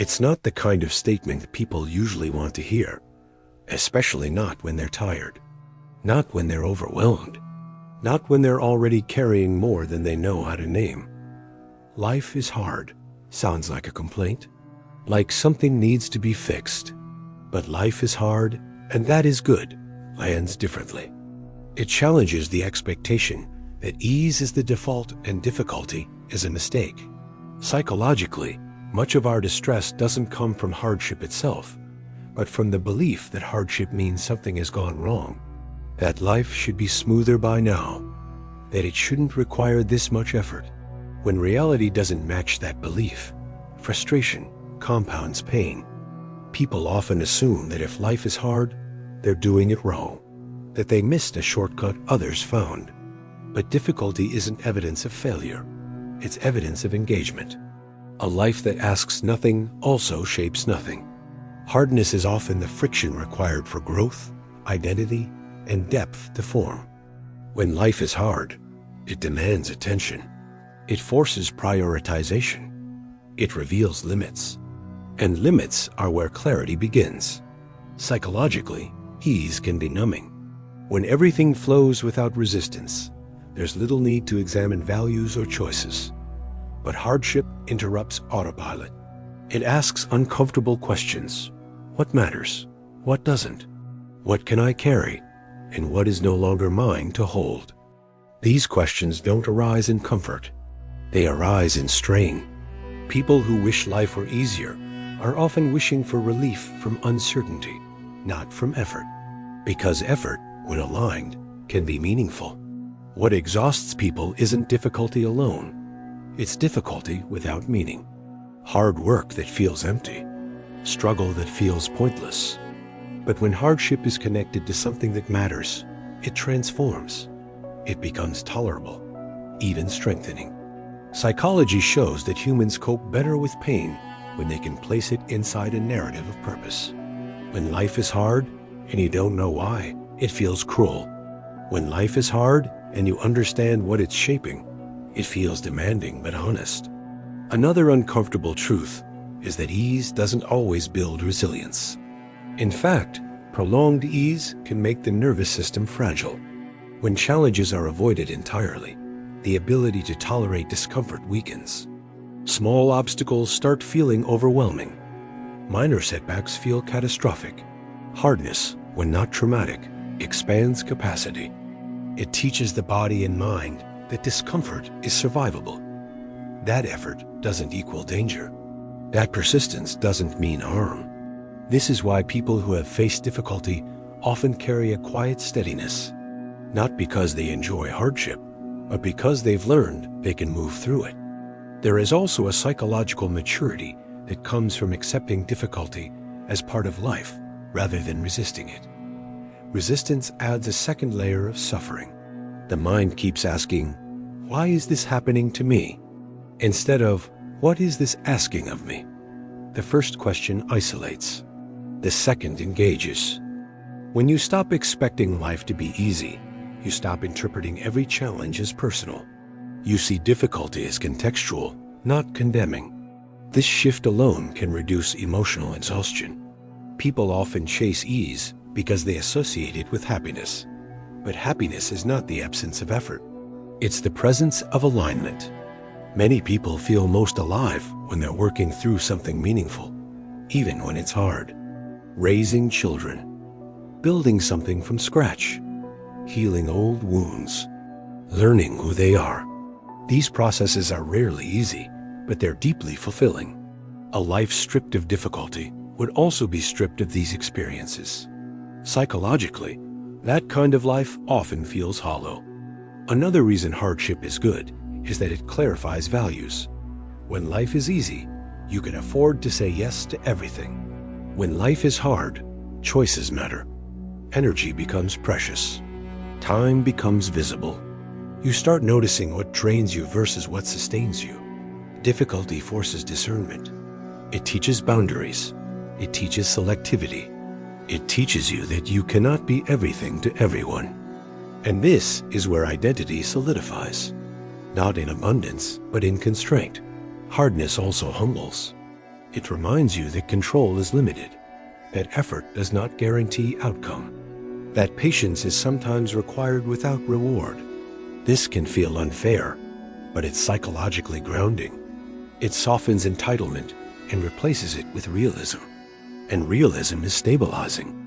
It's not the kind of statement people usually want to hear, especially not when they're tired, not when they're overwhelmed, not when they're already carrying more than they know how to name. Life is hard sounds like a complaint, like something needs to be fixed. But life is hard, and that is good, lands differently. It challenges the expectation that ease is the default and difficulty is a mistake. Psychologically, much of our distress doesn't come from hardship itself, but from the belief that hardship means something has gone wrong, that life should be smoother by now, that it shouldn't require this much effort. When reality doesn't match that belief, frustration compounds pain. People often assume that if life is hard, they're doing it wrong, that they missed a shortcut others found. But difficulty isn't evidence of failure. It's evidence of engagement. A life that asks nothing also shapes nothing. Hardness is often the friction required for growth, identity, and depth to form. When life is hard, it demands attention. It forces prioritization. It reveals limits. And limits are where clarity begins. Psychologically, ease can be numbing. When everything flows without resistance, there's little need to examine values or choices. But hardship interrupts autopilot. It asks uncomfortable questions. What matters? What doesn't? What can I carry? And what is no longer mine to hold? These questions don't arise in comfort. They arise in strain. People who wish life were easier are often wishing for relief from uncertainty, not from effort. Because effort, when aligned, can be meaningful. What exhausts people isn't difficulty alone. It's difficulty without meaning. Hard work that feels empty. Struggle that feels pointless. But when hardship is connected to something that matters, it transforms. It becomes tolerable, even strengthening. Psychology shows that humans cope better with pain when they can place it inside a narrative of purpose. When life is hard and you don't know why, it feels cruel. When life is hard and you understand what it's shaping, it feels demanding but honest. Another uncomfortable truth is that ease doesn't always build resilience. In fact, prolonged ease can make the nervous system fragile. When challenges are avoided entirely, the ability to tolerate discomfort weakens. Small obstacles start feeling overwhelming. Minor setbacks feel catastrophic. Hardness, when not traumatic, expands capacity. It teaches the body and mind that discomfort is survivable. That effort doesn't equal danger. That persistence doesn't mean harm. This is why people who have faced difficulty often carry a quiet steadiness, not because they enjoy hardship, but because they've learned they can move through it. There is also a psychological maturity that comes from accepting difficulty as part of life rather than resisting it. Resistance adds a second layer of suffering. The mind keeps asking, "Why is this happening to me?" instead of, "What is this asking of me?" The first question isolates. The second engages. When you stop expecting life to be easy, you stop interpreting every challenge as personal. You see difficulty as contextual, not condemning. This shift alone can reduce emotional exhaustion. People often chase ease because they associate it with happiness. But happiness is not the absence of effort. It's the presence of alignment. Many people feel most alive when they're working through something meaningful, even when it's hard. Raising children, building something from scratch, healing old wounds, learning who they are. These processes are rarely easy, but they're deeply fulfilling. A life stripped of difficulty would also be stripped of these experiences. Psychologically, that kind of life often feels hollow. Another reason hardship is good is that it clarifies values. When life is easy, you can afford to say yes to everything. When life is hard, choices matter. Energy becomes precious. Time becomes visible. You start noticing what drains you versus what sustains you. Difficulty forces discernment. It teaches boundaries. It teaches selectivity. It teaches you that you cannot be everything to everyone. And this is where identity solidifies. Not in abundance, but in constraint. Hardness also humbles. It reminds you that control is limited, that effort does not guarantee outcome, that patience is sometimes required without reward. This can feel unfair, but it's psychologically grounding. It softens entitlement and replaces it with realism. And realism is stabilizing.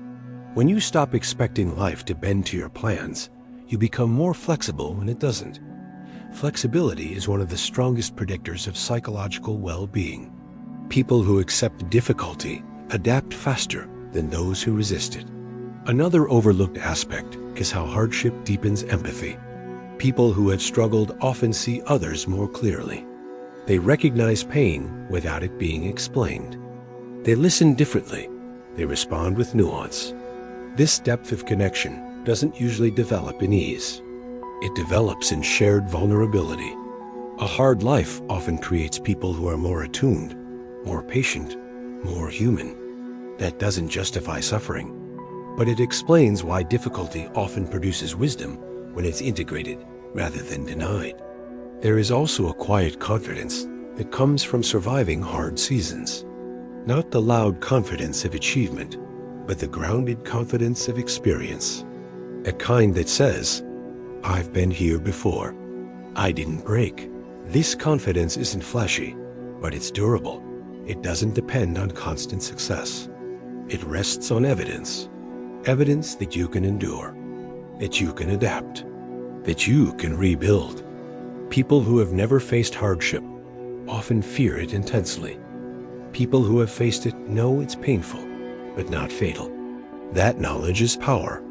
When you stop expecting life to bend to your plans, you become more flexible when it doesn't. Flexibility is one of the strongest predictors of psychological well-being. People who accept difficulty adapt faster than those who resist it. Another overlooked aspect is how hardship deepens empathy. People who have struggled often see others more clearly. They recognize pain without it being explained. They listen differently. They respond with nuance. This depth of connection doesn't usually develop in ease. It develops in shared vulnerability. A hard life often creates people who are more attuned, more patient, more human. That doesn't justify suffering, but it explains why difficulty often produces wisdom when it's integrated rather than denied. There is also a quiet confidence that comes from surviving hard seasons. Not the loud confidence of achievement, but the grounded confidence of experience. A kind that says, "I've been here before. I didn't break." This confidence isn't flashy, but it's durable. It doesn't depend on constant success. It rests on evidence. Evidence that you can endure, that you can adapt, that you can rebuild. People who have never faced hardship often fear it intensely. People who have faced it know it's painful, but not fatal. That knowledge is power.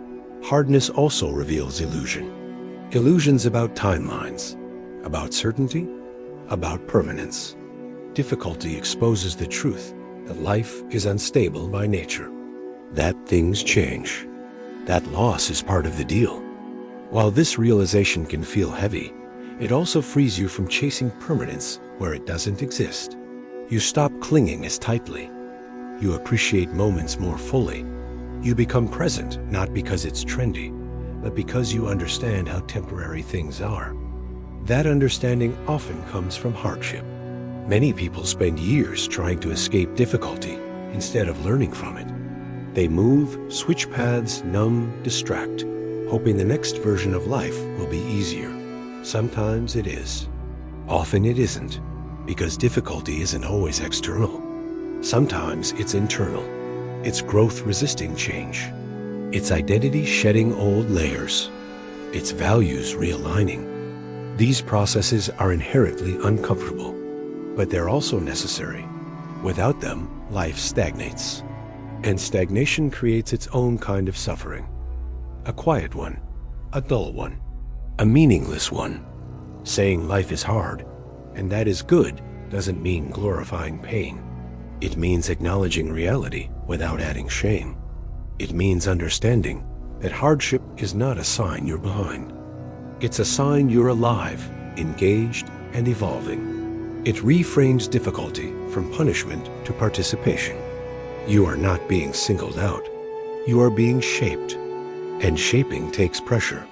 Hardness also reveals illusion. Illusions about timelines, about certainty, about permanence. Difficulty exposes the truth that life is unstable by nature, that things change, that loss is part of the deal. While this realization can feel heavy, it also frees you from chasing permanence where it doesn't exist. You stop clinging as tightly. You appreciate moments more fully. You become present not because it's trendy, but because you understand how temporary things are. That understanding often comes from hardship. Many people spend years trying to escape difficulty instead of learning from it. They move, switch paths, numb, distract, hoping the next version of life will be easier. Sometimes it is. Often it isn't, because difficulty isn't always external. Sometimes it's internal. It's growth resisting change. It's identity shedding old layers. It's values realigning. These processes are inherently uncomfortable, but they're also necessary. Without them, life stagnates. And stagnation creates its own kind of suffering. A quiet one, a dull one, a meaningless one. Saying life is hard, and that is good, doesn't mean glorifying pain. It means acknowledging reality without adding shame. It means understanding that hardship is not a sign you're behind. It's a sign you're alive, engaged, and evolving. It reframes difficulty from punishment to participation. You are not being singled out. You are being shaped. And shaping takes pressure.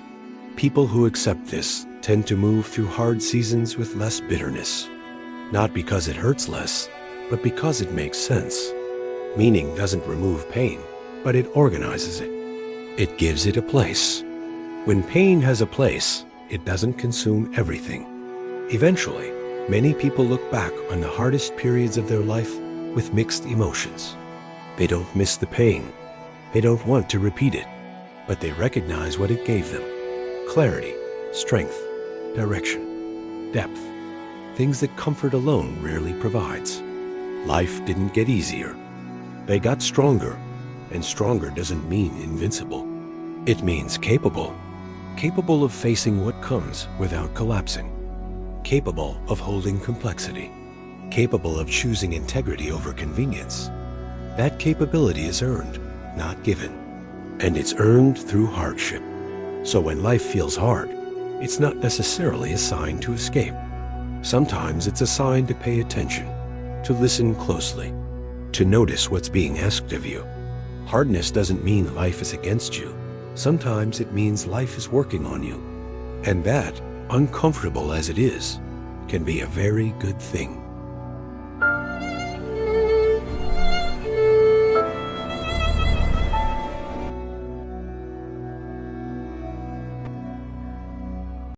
People who accept this tend to move through hard seasons with less bitterness. Not because it hurts less, but because it makes sense. Meaning doesn't remove pain, but it organizes it. It gives it a place. When pain has a place, it doesn't consume everything. Eventually, many people look back on the hardest periods of their life with mixed emotions. They don't miss the pain. They don't want to repeat it, but they recognize what it gave them. Clarity, strength, direction, depth. Things that comfort alone rarely provides. Life didn't get easier. They got stronger, and stronger doesn't mean invincible. It means capable. Capable of facing what comes without collapsing. Capable of holding complexity. Capable of choosing integrity over convenience. That capability is earned, not given. And it's earned through hardship. So when life feels hard, it's not necessarily a sign to escape. Sometimes it's a sign to pay attention, to listen closely, to notice what's being asked of you. Hardness doesn't mean life is against you. Sometimes it means life is working on you. And that, uncomfortable as it is, can be a very good thing.